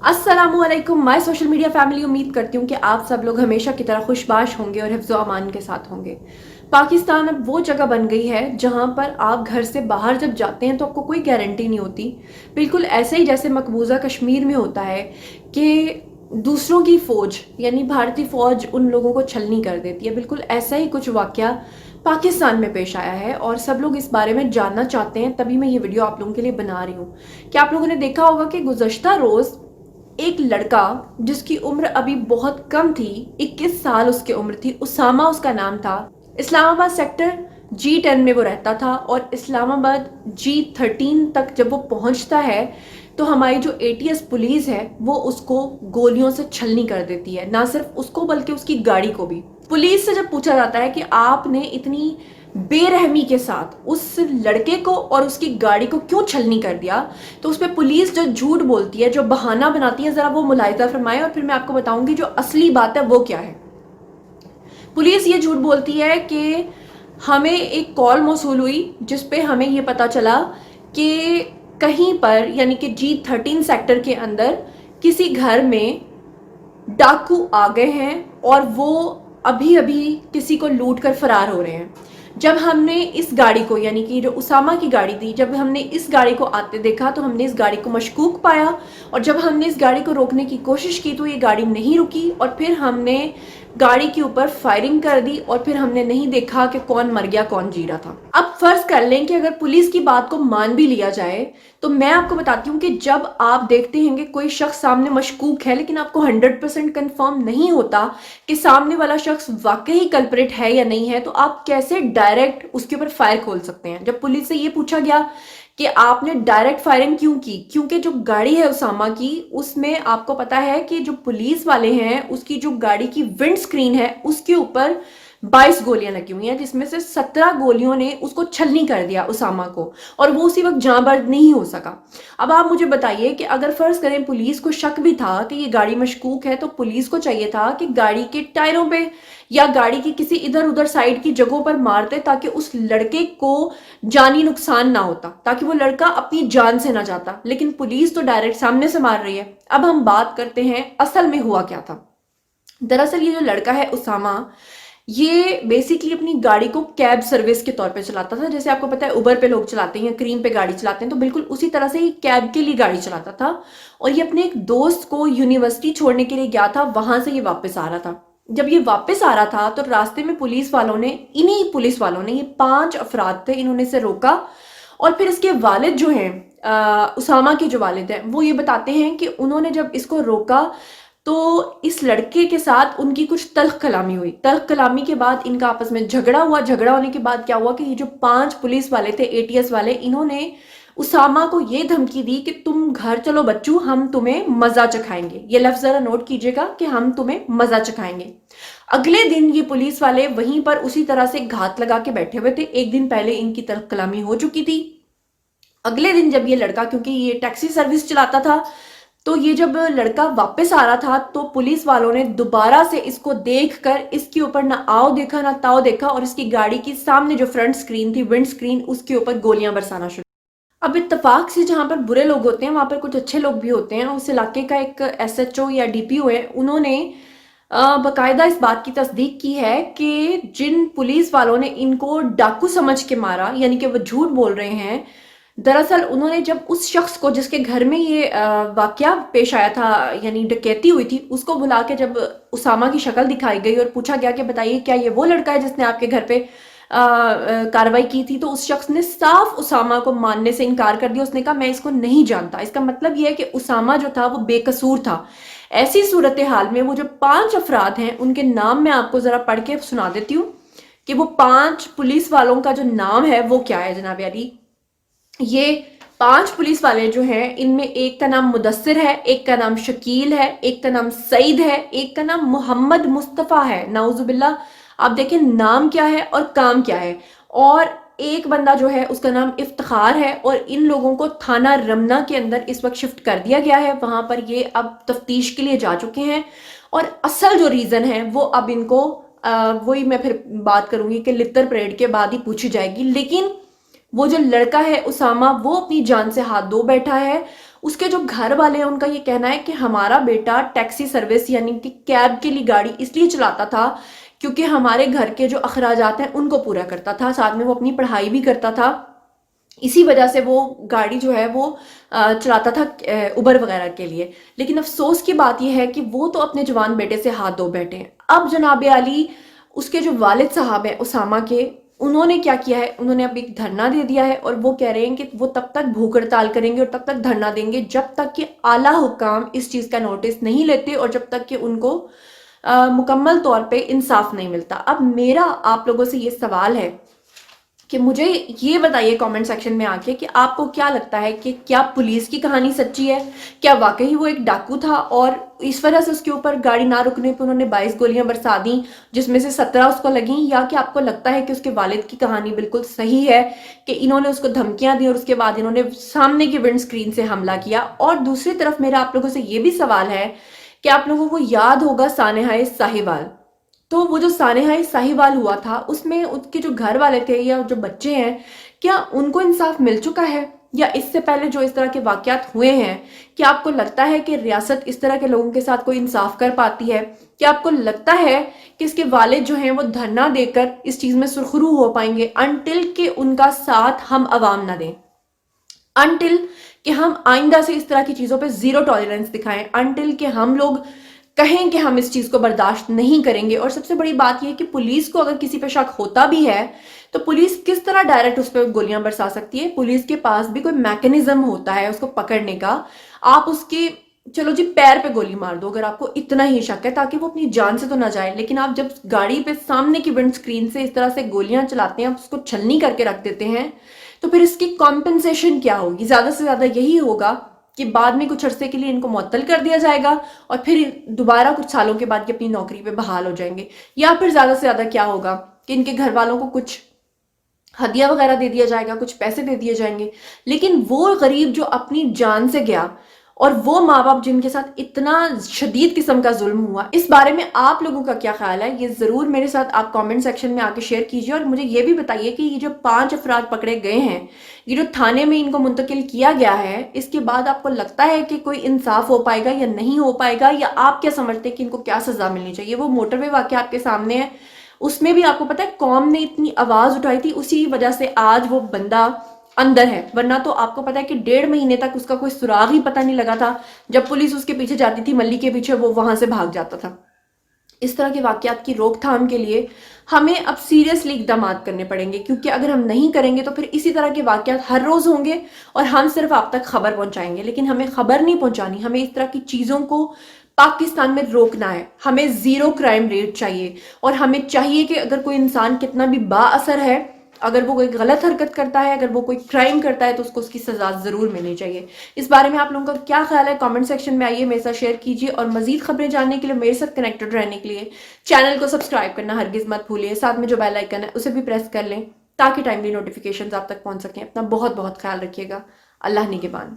अस्सलामुअलैकुम my social media family. उम्मीद करती हूँ कि आप सब लोग हमेशा की तरह खुशबाश होंगे और हिफ्ज़ो अमान के साथ होंगे। पाकिस्तान अब वो जगह बन गई है जहाँ पर आप घर से बाहर जब जाते हैं तो आपको कोई गारंटी नहीं होती। बिल्कुल ऐसे ही जैसे मकबूजा कश्मीर में होता है कि दूसरों की फ़ौज यानी भारतीय फ़ौज उन लोगों को छलनी कर देती है, बिल्कुल ऐसा ही कुछ वाक़या पाकिस्तान में पेश आया है और सब लोग इस बारे में जानना चाहते हैं, तभी मैं ये वीडियो आप लोगों के लिए बना रही हूँ। क्या आप लोगों ने देखा होगा कि गुज़श्ता रोज़ एक लड़का जिसकी उम्र अभी बहुत कम थी, 21 साल उसकी उम्र थी, उसामा उसका नाम था। इस्लामाबाद सेक्टर G10 में वो रहता था और इस्लामाबाद G13 तक जब वो पहुंचता है तो हमारी जो ATS पुलिस है वो उसको गोलियों से छलनी कर देती है। ना सिर्फ उसको बल्कि उसकी गाड़ी को भी। पुलिस से जब पूछा जाता है कि आपने इतनी बेरहमी के साथ उस लड़के को और उसकी गाड़ी को क्यों छलनी कर दिया, तो उस पर पुलिस जो झूठ बोलती है, जो बहाना बनाती है, ज़रा वो मुलाहिजा फरमाएं और फिर मैं आपको बताऊंगी जो असली बात है वो क्या है। पुलिस ये झूठ बोलती है कि हमें एक कॉल मौसूल हुई जिस पे हमें ये पता चला कि कहीं पर यानी कि G13 सेक्टर के अंदर किसी घर में डाकू आ गए हैं और वो अभी अभी किसी को लूट कर फरार हो रहे हैं। जब हमने इस गाड़ी को यानी कि जो उसामा की गाड़ी थी, जब हमने इस गाड़ी को आते देखा तो हमने इस गाड़ी को मशकूक पाया और जब हमने इस गाड़ी को रोकने की कोशिश की तो ये गाड़ी नहीं रुकी और फिर हमने गाड़ी के ऊपर फायरिंग कर दी और फिर हमने नहीं देखा कि कौन मर गया कौन जी रहा था। अब फर्ज कर लें कि अगर पुलिस की बात को मान भी लिया जाए तो मैं आपको बताती हूँ कि जब आप देखते हैं कि कोई शख्स सामने मशकूक है लेकिन आपको 100% कंफर्म नहीं होता कि सामने वाला शख्स वाकई कल्प्रिट है या नहीं है, तो आप कैसे डायरेक्ट उसके ऊपर फायर खोल सकते हैं। जब पुलिस से ये पूछा गया कि आपने डायरेक्ट फायरिंग क्यों की, क्योंकि जो गाड़ी है उसामा की उसमें आपको पता है कि जो पुलिस वाले हैं उसकी जो गाड़ी की विंड स्क्रीन है उसके ऊपर 22 गोलियां लगी हुई हैं, जिसमें से 17 गोलियों ने उसको छलनी कर दिया उसामा को और वो उसी वक्त जांबाज नहीं हो सका। अब आप मुझे बताइए कि अगर फर्ज करें पुलिस को शक भी था कि ये गाड़ी मशकूक है तो पुलिस को चाहिए था कि गाड़ी के टायरों पे या गाड़ी की किसी इधर उधर साइड की जगहों पर मारते ताकि उस लड़के को जानी नुकसान ना होता, ताकि वो लड़का अपनी जान से ना जाता। लेकिन पुलिस तो डायरेक्ट सामने से मार रही है। अब हम बात करते हैं असल में हुआ क्या था। दरअसल ये जो लड़का है उसामा, ये बेसिकली अपनी गाड़ी को कैब सर्विस के तौर पे चलाता था। जैसे आपको पता है उबर पे लोग चलाते हैं या क्रीम पे गाड़ी चलाते हैं, तो बिल्कुल उसी तरह से ये कैब के लिए गाड़ी चलाता था और ये अपने एक दोस्त को यूनिवर्सिटी छोड़ने के लिए गया था, वहां से ये वापस आ रहा था। जब ये वापस आ रहा था तो रास्ते में पुलिस वालों ने, इन्हीं पुलिस वालों ने, ये 5 अफराद थे, इन्होंने इसे रोका और फिर इसके वालिद जो हैं, उसामा के जो वालिद हैं, वो ये बताते हैं कि उन्होंने जब इसको रोका तो इस लड़के के साथ उनकी कुछ तल्ख कलामी हुई। तल्ख कलामी के बाद इनका आपस में झगड़ा हुआ। झगड़ा होने के बाद क्या हुआ कि ये जो 5 पुलिस वाले थे, ATS वाले, इन्होंने उसामा को ये धमकी दी कि तुम घर चलो बच्चू, हम तुम्हें मजा चखाएंगे। ये लफ्ज जरा नोट कीजिएगा कि हम तुम्हें मजा चखाएंगे। अगले दिन ये पुलिस वाले वहीं पर उसी तरह से घात लगा के बैठे हुए थे। एक दिन पहले इनकी तल्ख कलामी हो चुकी थी। अगले दिन जब ये लड़का, क्योंकि ये टैक्सी सर्विस चलाता था, तो ये जब लड़का वापस आ रहा था तो पुलिस वालों ने दोबारा से इसको देखकर इसके ऊपर ना आओ देखा ना ताओ देखा और इसकी गाड़ी की सामने जो फ्रंट स्क्रीन थी, विंड स्क्रीन, उसके ऊपर गोलियां बरसाना शुरू। अब इत्तेफाक से जहां पर बुरे लोग होते हैं वहां पर कुछ अच्छे लोग भी होते हैं। उस इलाके का एक SHO या DPO है, उन्होंने बाकायदा इस बात की तस्दीक की है कि जिन पुलिस वालों ने इनको डाकू समझ के मारा, यानी कि वो झूठ बोल रहे हैं, दरअसल उन्होंने जब उस शख्स को जिसके घर में ये वाकया पेश आया था यानी डकैती हुई थी, उसको बुला के जब उसामा की शक्ल दिखाई गई और पूछा गया कि बताइए क्या ये वो लड़का है जिसने आपके घर पे कार्रवाई की थी, तो उस शख्स ने साफ उसामा को मानने से इनकार कर दिया। उसने कहा मैं इसको नहीं जानता। इसका मतलब यह है कि उसामा जो था वो बेकसूर था। ऐसी सूरत हाल में वो जो 5 अफराद हैं उनके नाम मैं आपको जरा पढ़ के सुना देती हूँ कि वो 5 पुलिस वालों का जो नाम है वो क्या है। जनाब यारी, ये 5 पुलिस वाले जो हैं, इनमें एक का नाम मुदस्सिर है, एक का नाम शकील है, एक का नाम सईद है, एक का नाम मोहम्मद मुस्तफ़ा है। नाउजुबिल्ला, आप देखें नाम क्या है और काम क्या है। और एक बंदा जो है उसका नाम इफ्तिखार है और इन लोगों को थाना रमना के अंदर इस वक्त शिफ्ट कर दिया गया है। वहां पर ये अब तफ्तीश के लिए जा चुके हैं और असल जो रीजन है वो अब इनको वही मैं फिर बात करूंगी कि लित्तर परेड के बाद ही पूछी जाएगी। लेकिन वो जो लड़का है उसामा, वो अपनी जान से हाथ धो बैठा है। اس کے جو گھر والے ہیں ان کا یہ کہنا ہے کہ ہمارا بیٹا ٹیکسی سروس یعنی کہ کیب کے لیے گاڑی اس لیے چلاتا تھا کیونکہ ہمارے گھر کے جو اخراجات ہیں ان کو پورا کرتا تھا، ساتھ میں وہ اپنی پڑھائی بھی کرتا تھا، اسی وجہ سے وہ گاڑی جو ہے وہ چلاتا تھا اوبر وغیرہ کے لیے۔ لیکن افسوس کی بات یہ ہے کہ وہ تو اپنے جوان بیٹے سے ہاتھ دھو بیٹھے ہیں۔ اب جناب علی، اس کے جو والد صاحب ہیں اسامہ کے، انہوں نے کیا کیا ہے، انہوں نے اب ایک دھرنا دے دیا ہے اور وہ کہہ رہے ہیں کہ وہ تب تک بھوک ہڑتال کریں گے اور تب تک دھرنا دیں گے جب تک کہ اعلیٰ حکام اس چیز کا نوٹس نہیں لیتے اور جب تک کہ ان کو مکمل طور پہ انصاف نہیں ملتا۔ اب میرا آپ لوگوں سے یہ سوال ہے کہ مجھے یہ بتائیے کامنٹ سیکشن میں آ کے کہ آپ کو کیا لگتا ہے کہ کیا پولیس کی کہانی سچی ہے؟ کیا واقعی وہ ایک ڈاکو تھا اور اس وجہ سے اس کے اوپر گاڑی نہ رکنے پہ انہوں نے 22 گولیاں برسا دیں جس میں سے 17 اس کو لگیں، یا کہ آپ کو لگتا ہے کہ اس کے والد کی کہانی بالکل صحیح ہے کہ انہوں نے اس کو دھمکیاں دی اور اس کے بعد انہوں نے سامنے کی ونڈ سکرین سے حملہ کیا؟ اور دوسری طرف میرا آپ لوگوں سے یہ بھی سوال ہے کہ آپ لوگوں کو یاد ہوگا سانحہ ساہیوال، تو وہ جو سانحہ ساہیوال ہوا تھا اس میں ان کے جو گھر والے تھے یا جو بچے ہیں، کیا ان کو انصاف مل چکا ہے؟ یا اس سے پہلے جو اس طرح کے واقعات ہوئے ہیں، کیا آپ کو لگتا ہے کہ ریاست اس طرح کے لوگوں کے ساتھ کوئی انصاف کر پاتی ہے؟ کیا آپ کو لگتا ہے کہ اس کے والد جو ہیں وہ دھرنا دے کر اس چیز میں سرخرو ہو پائیں گے انٹل کہ ان کا ساتھ ہم عوام نہ دیں، انٹل کہ ہم آئندہ سے اس طرح کی چیزوں پہ زیرو ٹالرنس دکھائیں، انٹل کہ ہم لوگ کہیں کہ ہم اس چیز کو برداشت نہیں کریں گے؟ اور سب سے بڑی بات یہ ہے کہ پولیس کو اگر کسی پہ شک ہوتا بھی ہے تو پولیس کس طرح ڈائریکٹ اس پہ گولیاں برسا سکتی ہے؟ پولیس کے پاس بھی کوئی میکنزم ہوتا ہے اس کو پکڑنے کا۔ آپ اس کے چلو جی پیر پہ گولی مار دو اگر آپ کو اتنا ہی شک ہے تاکہ وہ اپنی جان سے تو نہ جائے، لیکن آپ جب گاڑی پہ سامنے کی ونڈ سکرین سے اس طرح سے گولیاں چلاتے ہیں، آپ اس کو چھلنی کر کے رکھ دیتے ہیں، تو پھر اس کی کمپنسیشن کیا ہوگی؟ زیادہ سے زیادہ یہی ہوگا کہ بعد میں کچھ عرصے کے لیے ان کو معطل کر دیا جائے گا اور پھر دوبارہ کچھ سالوں کے بعد یہ اپنی نوکری پہ بحال ہو جائیں گے، یا پھر زیادہ سے زیادہ کیا ہوگا کہ ان کے گھر والوں کو کچھ ہدیہ وغیرہ دے دیا جائے گا، کچھ پیسے دے دیے جائیں گے۔ لیکن وہ غریب جو اپنی جان سے گیا اور وہ ماں باپ جن کے ساتھ اتنا شدید قسم کا ظلم ہوا، اس بارے میں آپ لوگوں کا کیا خیال ہے؟ یہ ضرور میرے ساتھ آپ کامنٹ سیکشن میں آ کے شیئر کیجیے، اور مجھے یہ بھی بتائیے کہ یہ جو 5 افراد پکڑے گئے ہیں، یہ جو تھانے میں ان کو منتقل کیا گیا ہے، اس کے بعد آپ کو لگتا ہے کہ کوئی انصاف ہو پائے گا یا نہیں ہو پائے گا؟ یا آپ کیا سمجھتے ہیں کہ ان کو کیا سزا ملنی چاہیے؟ وہ موٹر وے واقعہ آپ کے سامنے ہے، اس میں بھی آپ کو پتا ہے قوم نے اتنی آواز اٹھائی تھی، اسی وجہ سے آج وہ بندہ اندر ہے، ورنہ تو آپ کو پتا ہے کہ 1.5 مہینے تک اس کا کوئی سراغ ہی پتہ نہیں لگا تھا۔ جب پولیس اس کے پیچھے جاتی تھی ملی کے پیچھے، وہ وہاں سے بھاگ جاتا تھا۔ اس طرح کے واقعات کی روک تھام کے لیے ہمیں اب سیریسلی اقدامات کرنے پڑیں گے، کیونکہ اگر ہم نہیں کریں گے تو پھر اسی طرح کے واقعات ہر روز ہوں گے اور ہم صرف آپ تک خبر پہنچائیں گے، لیکن ہمیں خبر نہیں پہنچانی، ہمیں اس طرح کی چیزوں کو پاکستان میں روکنا ہے۔ ہمیں زیرو کرائم ریٹ چاہیے، اور ہمیں چاہیے کہ اگر کوئی انسان کتنا بھی با اثر ہے، اگر وہ کوئی غلط حرکت کرتا ہے، اگر وہ کوئی کرائم کرتا ہے، تو اس کو اس کی سزا ضرور ملنی چاہیے۔ اس بارے میں آپ لوگوں کا کیا خیال ہے؟ کامنٹ سیکشن میں آئیے، میرے ساتھ شیئر کیجیے، اور مزید خبریں جاننے کے لیے، میرے ساتھ کنیکٹڈ رہنے کے لیے چینل کو سبسکرائب کرنا ہرگز مت بھولیے، ساتھ میں جو بیل آئیکن ہے اسے بھی پریس کر لیں تاکہ ٹائملی نوٹیفیکیشنز آپ تک پہنچ سکیں۔ اپنا بہت بہت خیال رکھیے گا۔ اللہ نگہبان۔